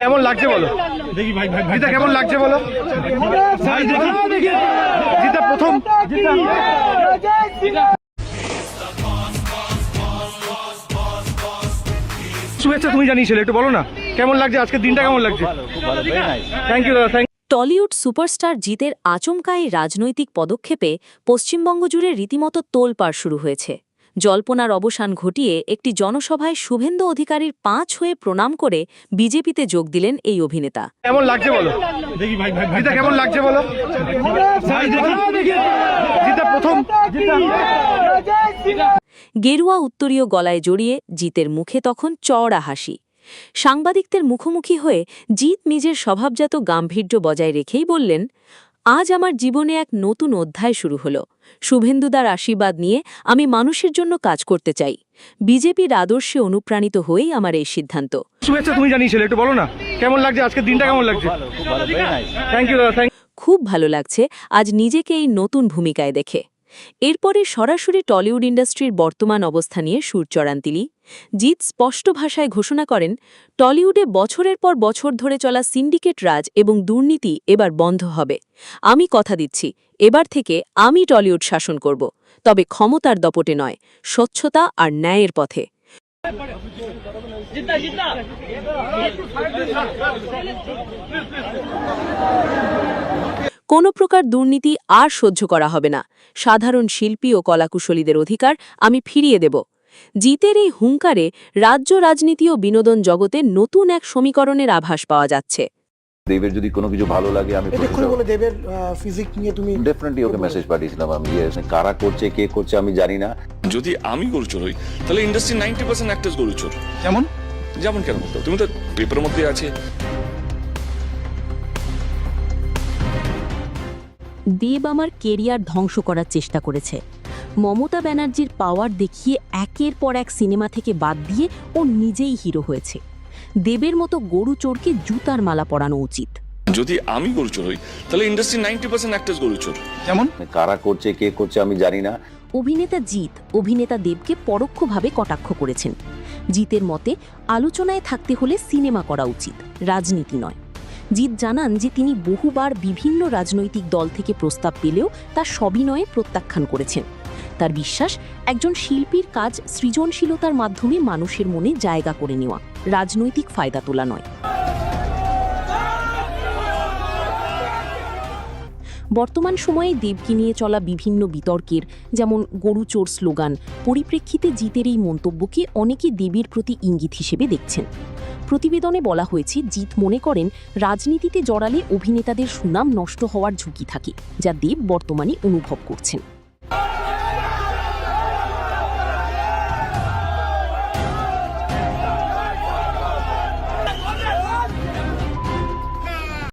কেমন লাগছে বলো? দেখি ভাই ভাই জিতা কেমন লাগছে বলো? ভাই দেখি জিতা প্রথম শুভেচ্ছা তুমি জানিয়েছিলে, একটু বলো না কেমন লাগছে আজকের দিনটা, কেমন লাগছে? থ্যাংক ইউ দাদা, থ্যাংক। টলিউড সুপারস্টার জিতের আচমকা এই রাজনৈতিক পদক্ষেপে পশ্চিমবঙ্গ জুড়ে রীতিমতো তোলপাড় শুরু হয়েছে। জল্পনার অবসান ঘটিয়ে একটি জনসভায় শুভেন্দু অধিকারীর 5 হয়ে প্রণাম করে বিজেপিতে যোগ দিলেন এই অভিনেতা। কেমন লাগছে বলো? দেখি ভাই ভাই জিতা কেমন লাগছে বলো? ভাই দেখি জিতা প্রথম গেরুয়া উত্তরীয় গলায় জড়িয়ে জিতের মুখে তখন চওড়া হাসি। সাংবাদিকদের মুখোমুখি হয়ে জিত নিজের স্বভাবজাত গাম্ভীর্য বজায় রেখেই বললেন, আজ আমার জীবনে এক নতুন অধ্যায় শুরু হলো। শুভেন্দুদার আশীর্বাদ নিয়ে আমি মানুষের জন্য কাজ করতে চাই। বিজেপির আদর্শে অনুপ্রাণিত হয়েই আমার এই সিদ্ধান্ত। শুভেচ্ছা তুমি জানিয়েছিলে, একটু বলো না কেমন লাগছে আজকের দিনটা, কেমন লাগছে? থ্যাংক ইউ দাদা, থ্যাংক। খুব ভালো লাগছে আজ নিজেকে এই নতুন ভূমিকায় দেখে। এরপরে সরাসরি টলিউড ইন্ডাস্ট্রির বর্তমান অবস্থা নিয়ে সুর চড়ান তিনি। জিৎ স্পষ্ট ভাষায় ঘোষণা করেন, টলিউডে বছরের পর বছর ধরে চলা সিন্ডিকেট রাজ এবং দুর্নীতি এবার বন্ধ হবে। আমি কথা দিচ্ছি, এবার থেকে আমি টলিউড শাসন করব, তবে ক্ষমতার দপটে নয়, স্বচ্ছতা আর ন্যায়ের পথে। কোনো প্রকার দুর্নীতি আর সহ্য করা হবে না। সাধারণ শিল্পী ও কলাকুশলীদের অধিকার আমি ফিরিয়ে দেব। জিতের এই হুঙ্কারে রাজ্য রাজনীতি ও বিনোদন জগতে নতুন এক সমীকরণের আভাস পাওয়া যাচ্ছে। দেবের যদি কোনো কিছু ভালো লাগে আমি বলে দেবের ফিজিক নিয়ে তুমি ডেফিনেটলি ওকে মেসেজ পাঠিয়েছিলাম আমি, কারা করছে কে করছে আমি জানি না। যদি আমি গরুচোর হই তাহলে ইন্ডাস্ট্রি 90% অ্যাক্টর্স গরুচোর। যেমন যেমন কেন? তুমি তো পেপারের মধ্যে আছে। দেব আমার কেরিয়ার ধ্বংস করার চেষ্টা করেছে। মমতা ব্যানার্জির পাওয়ার দেখিয়ে একের পর এক সিনেমা থেকে বাদ দিয়ে ও নিজেই হিরো হয়েছে। দেবের মতো গরু চোরকে জুতার মালা পরানো উচিত। যদি আমি গরুচোর হই তাহলে ইন্ডাস্ট্রি 90% অ্যাক্টর্স গরুচোর। যেমন কারা করছে কে করছে আমি জানি না। অভিনেতা জিৎ অভিনেতা দেবকে পরোক্ষভাবে কটাক্ষ করেছেন। জিতের মতে আলোচনায় থাকতে হলে সিনেমা করা উচিত, রাজনীতি নয়। জিৎ জানান যে তিনি বহুবার বিভিন্ন রাজনৈতিক দল থেকে প্রস্তাব পেলেও তা সবিনয়ে প্রত্যাখ্যান করেছেন। তার বিশ্বাস, একজন শিল্পীর কাজ সৃজনশীলতার মাধ্যমে মানুষের মনে জায়গা করে নেওয়া, রাজনৈতিক ফায়দা তোলা নয়। বর্তমান সময়ে দেবকে নিয়ে চলা বিভিন্ন বিতর্কের, যেমন গরু চোর স্লোগান, পরিপ্রেক্ষিতে জিতের এই মন্তব্যকে অনেকে দেবের প্রতি ইঙ্গিত হিসেবে দেখছেন। প্রতিবেদনে বলা হয়েছে, জিৎ মনে করেন রাজনীতিতে জড়ালে অভিনেতাদের সুনাম নষ্ট হওয়ার ঝুঁকি থাকে, যা দেব বর্তমানে অনুভব করছেন।